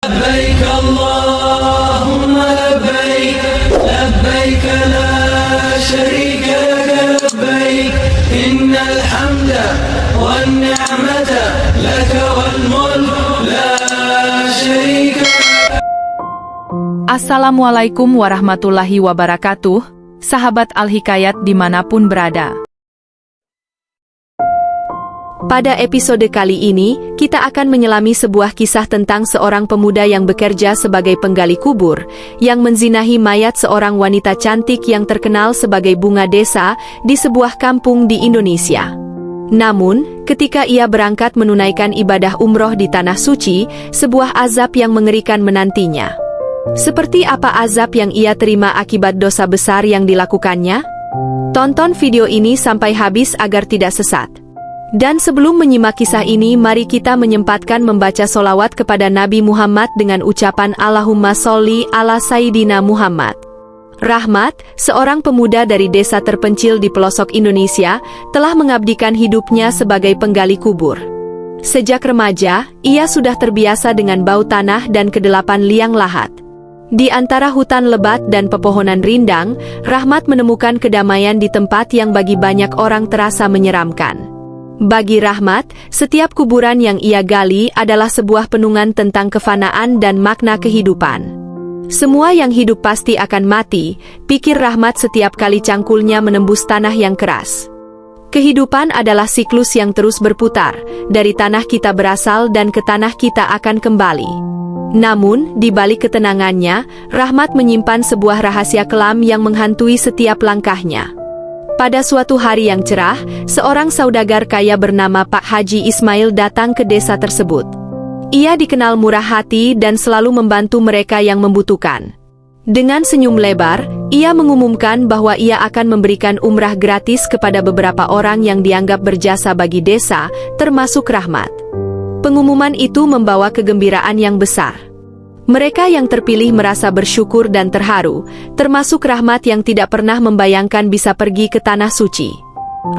لبيك اللهم لبيك لبيك لا شريك لك لبيك إن الحمد والنعمة لك والملك لا شريك لك. Assalamualaikum warahmatullahi wabarakatuh, sahabat Al-Hikayat dimanapun berada. Pada episode kali ini, kita akan menyelami sebuah kisah tentang seorang pemuda yang bekerja sebagai penggali kubur, yang menzinahi mayat seorang wanita cantik yang terkenal sebagai bunga desa di sebuah kampung di Indonesia. Namun, ketika ia berangkat menunaikan ibadah umroh di Tanah Suci, sebuah azab yang mengerikan menantinya. Seperti apa azab yang ia terima akibat dosa besar yang dilakukannya? Tonton video ini sampai habis agar tidak sesat. Dan sebelum menyimak kisah ini, mari kita menyempatkan membaca solawat kepada Nabi Muhammad dengan ucapan Allahumma sholli ala Sayyidina Muhammad. Rahmat, seorang pemuda dari desa terpencil di pelosok Indonesia, telah mengabdikan hidupnya sebagai penggali kubur. Sejak remaja, ia sudah terbiasa dengan bau tanah dan kedelapan liang lahat. Di antara hutan lebat dan pepohonan rindang, Rahmat menemukan kedamaian di tempat yang bagi banyak orang terasa menyeramkan. Bagi Rahmat, setiap kuburan yang ia gali adalah sebuah penungan tentang kefanaan dan makna kehidupan. Semua yang hidup pasti akan mati, pikir Rahmat setiap kali cangkulnya menembus tanah yang keras. Kehidupan adalah siklus yang terus berputar, dari tanah kita berasal dan ke tanah kita akan kembali. Namun, di balik ketenangannya, Rahmat menyimpan sebuah rahasia kelam yang menghantui setiap langkahnya. Pada suatu hari yang cerah, seorang saudagar kaya bernama Pak Haji Ismail datang ke desa tersebut. Ia dikenal murah hati dan selalu membantu mereka yang membutuhkan. Dengan senyum lebar, ia mengumumkan bahwa ia akan memberikan umrah gratis kepada beberapa orang yang dianggap berjasa bagi desa, termasuk Rahmat. Pengumuman itu membawa kegembiraan yang besar. Mereka yang terpilih merasa bersyukur dan terharu, termasuk Rahmat yang tidak pernah membayangkan bisa pergi ke Tanah Suci.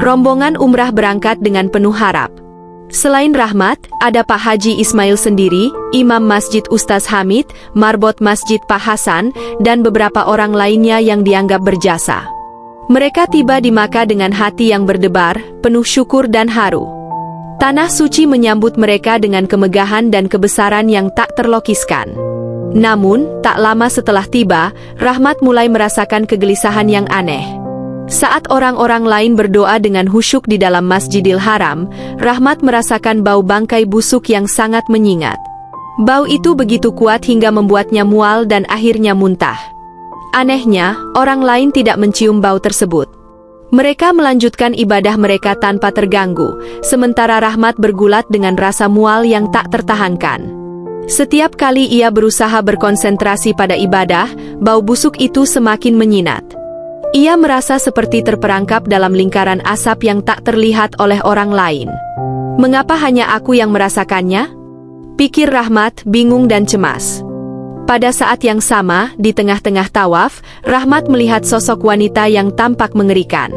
Rombongan umrah berangkat dengan penuh harap. Selain Rahmat, ada Pak Haji Ismail sendiri, Imam Masjid Ustaz Hamid, Marbot Masjid Pak Hasan, dan beberapa orang lainnya yang dianggap berjasa. Mereka tiba di Makkah dengan hati yang berdebar, penuh syukur dan haru. Tanah Suci menyambut mereka dengan kemegahan dan kebesaran yang tak terlukiskan. Namun, tak lama setelah tiba, Rahmat mulai merasakan kegelisahan yang aneh. Saat orang-orang lain berdoa dengan khusyuk di dalam Masjidil Haram, Rahmat merasakan bau bangkai busuk yang sangat menyengat. Bau itu begitu kuat hingga membuatnya mual dan akhirnya muntah. Anehnya, orang lain tidak mencium bau tersebut. Mereka melanjutkan ibadah mereka tanpa terganggu, sementara Rahmat bergulat dengan rasa mual yang tak tertahankan. Setiap kali ia berusaha berkonsentrasi pada ibadah, bau busuk itu semakin menyengat. Ia merasa seperti terperangkap dalam lingkaran asap yang tak terlihat oleh orang lain. Mengapa hanya aku yang merasakannya? Pikir Rahmat, bingung dan cemas. Pada saat yang sama, di tengah-tengah tawaf, Rahmat melihat sosok wanita yang tampak mengerikan.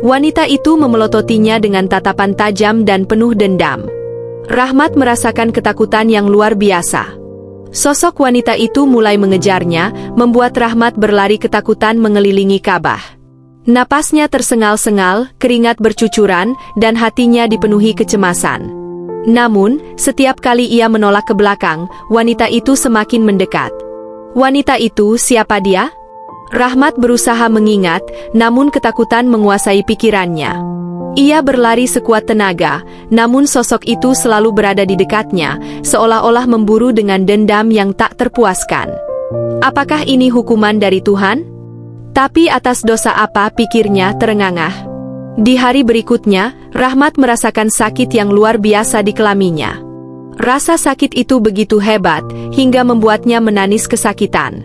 Wanita itu memelototinya dengan tatapan tajam dan penuh dendam. Rahmat merasakan ketakutan yang luar biasa. Sosok wanita itu mulai mengejarnya, membuat Rahmat berlari ketakutan mengelilingi Ka'bah. Napasnya tersengal-sengal, keringat bercucuran, dan hatinya dipenuhi kecemasan. Namun, setiap kali ia menolak ke belakang, wanita itu semakin mendekat. Wanita itu, siapa dia? Rahmat berusaha mengingat, namun ketakutan menguasai pikirannya. Ia berlari sekuat tenaga, namun sosok itu selalu berada di dekatnya, seolah-olah memburu dengan dendam yang tak terpuaskan. Apakah ini hukuman dari Tuhan? Tapi atas dosa apa, pikirnya terengah-engah. Di hari berikutnya, Rahmat merasakan sakit yang luar biasa di kelaminnya. Rasa sakit itu begitu hebat, hingga membuatnya menangis kesakitan.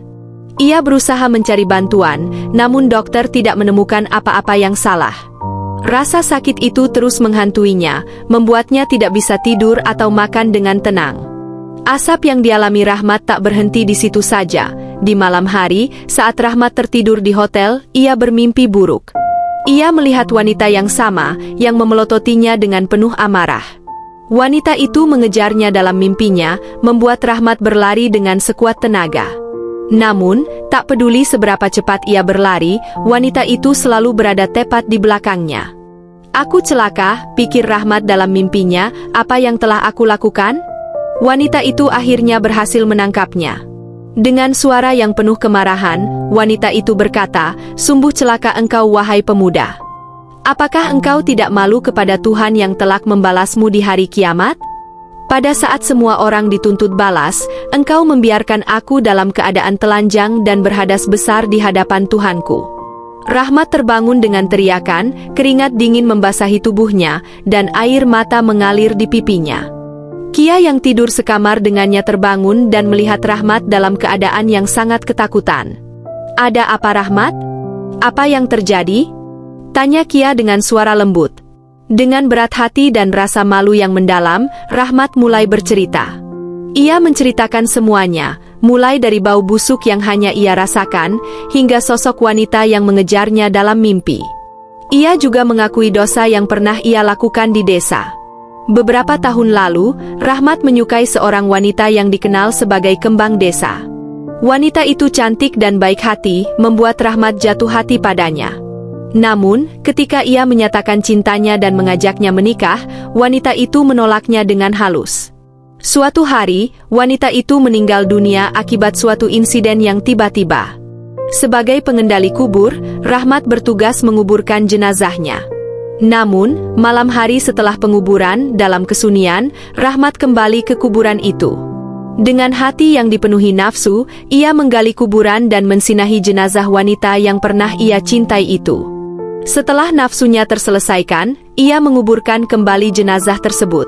Ia berusaha mencari bantuan, namun dokter tidak menemukan apa-apa yang salah. Rasa sakit itu terus menghantuinya, membuatnya tidak bisa tidur atau makan dengan tenang. Asap yang dialami Rahmat tak berhenti di situ saja. Di malam hari, saat Rahmat tertidur di hotel, ia bermimpi buruk. Ia melihat wanita yang sama, yang memelototinya dengan penuh amarah. Wanita itu mengejarnya dalam mimpinya, membuat Rahmat berlari dengan sekuat tenaga. Namun, tak peduli seberapa cepat ia berlari, wanita itu selalu berada tepat di belakangnya. Aku celaka, pikir Rahmat dalam mimpinya, apa yang telah aku lakukan? Wanita itu akhirnya berhasil menangkapnya. Dengan suara yang penuh kemarahan, wanita itu berkata, "Sungguh celaka engkau wahai pemuda. Apakah engkau tidak malu kepada Tuhan yang telah membalasmu di hari kiamat? Pada saat semua orang dituntut balas, engkau membiarkan aku dalam keadaan telanjang dan berhadas besar di hadapan Tuhanku." Rahmat terbangun dengan teriakan, keringat dingin membasahi tubuhnya, dan air mata mengalir di pipinya. Kia yang tidur sekamar dengannya terbangun dan melihat Rahmat dalam keadaan yang sangat ketakutan. "Ada apa Rahmat? Apa yang terjadi?" tanya Kia dengan suara lembut. Dengan berat hati dan rasa malu yang mendalam, Rahmat mulai bercerita. Ia menceritakan semuanya, mulai dari bau busuk yang hanya ia rasakan, hingga sosok wanita yang mengejarnya dalam mimpi. Ia juga mengakui dosa yang pernah ia lakukan di desa. Beberapa tahun lalu, Rahmat menyukai seorang wanita yang dikenal sebagai kembang desa. Wanita itu cantik dan baik hati, membuat Rahmat jatuh hati padanya. Namun, ketika ia menyatakan cintanya dan mengajaknya menikah, wanita itu menolaknya dengan halus. Suatu hari, wanita itu meninggal dunia akibat suatu insiden yang tiba-tiba. Sebagai pengendali kubur, Rahmat bertugas menguburkan jenazahnya. Namun, malam hari setelah penguburan, dalam kesunyian, Rahmat kembali ke kuburan itu. Dengan hati yang dipenuhi nafsu, ia menggali kuburan dan mensinahi jenazah wanita yang pernah ia cintai itu. Setelah nafsunya terselesaikan, ia menguburkan kembali jenazah tersebut.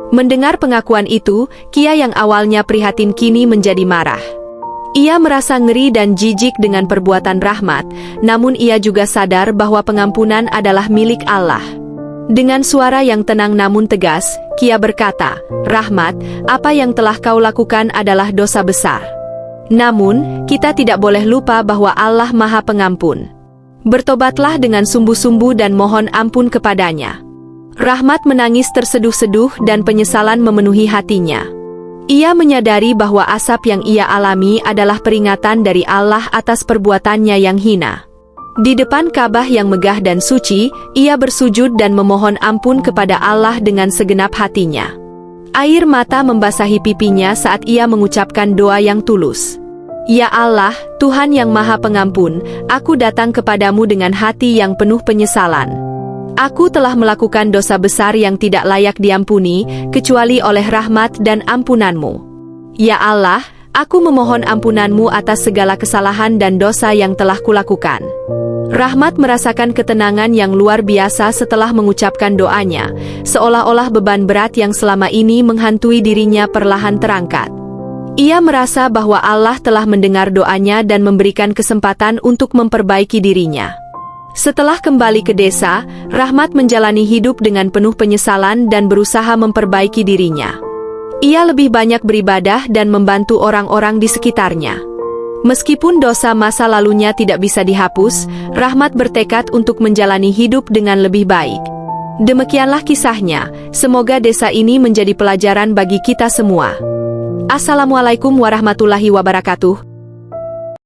Mendengar pengakuan itu, Kia yang awalnya prihatin kini menjadi marah. Ia merasa ngeri dan jijik dengan perbuatan Rahmat, namun ia juga sadar bahwa pengampunan adalah milik Allah. Dengan suara yang tenang namun tegas, Kia berkata, "Rahmat, apa yang telah kau lakukan adalah dosa besar. Namun, kita tidak boleh lupa bahwa Allah Maha Pengampun. Bertobatlah dengan sungguh-sungguh dan mohon ampun kepadanya." Rahmat menangis terseduh-seduh dan penyesalan memenuhi hatinya. Ia menyadari bahwa asap yang ia alami adalah peringatan dari Allah atas perbuatannya yang hina. Di depan Ka'bah yang megah dan suci, ia bersujud dan memohon ampun kepada Allah dengan segenap hatinya. Air mata membasahi pipinya saat ia mengucapkan doa yang tulus. "Ya Allah, Tuhan yang Maha Pengampun, aku datang kepadamu dengan hati yang penuh penyesalan. Aku telah melakukan dosa besar yang tidak layak diampuni, kecuali oleh rahmat dan ampunan-Mu. Ya Allah, aku memohon ampunan-Mu atas segala kesalahan dan dosa yang telah kulakukan." Rahmat merasakan ketenangan yang luar biasa setelah mengucapkan doanya, seolah-olah beban berat yang selama ini menghantui dirinya perlahan terangkat. Ia merasa bahwa Allah telah mendengar doanya dan memberikan kesempatan untuk memperbaiki dirinya. Setelah kembali ke desa, Rahmat menjalani hidup dengan penuh penyesalan dan berusaha memperbaiki dirinya. Ia lebih banyak beribadah dan membantu orang-orang di sekitarnya. Meskipun dosa masa lalunya tidak bisa dihapus, Rahmat bertekad untuk menjalani hidup dengan lebih baik. Demikianlah kisahnya, semoga desa ini menjadi pelajaran bagi kita semua. Assalamualaikum warahmatullahi wabarakatuh.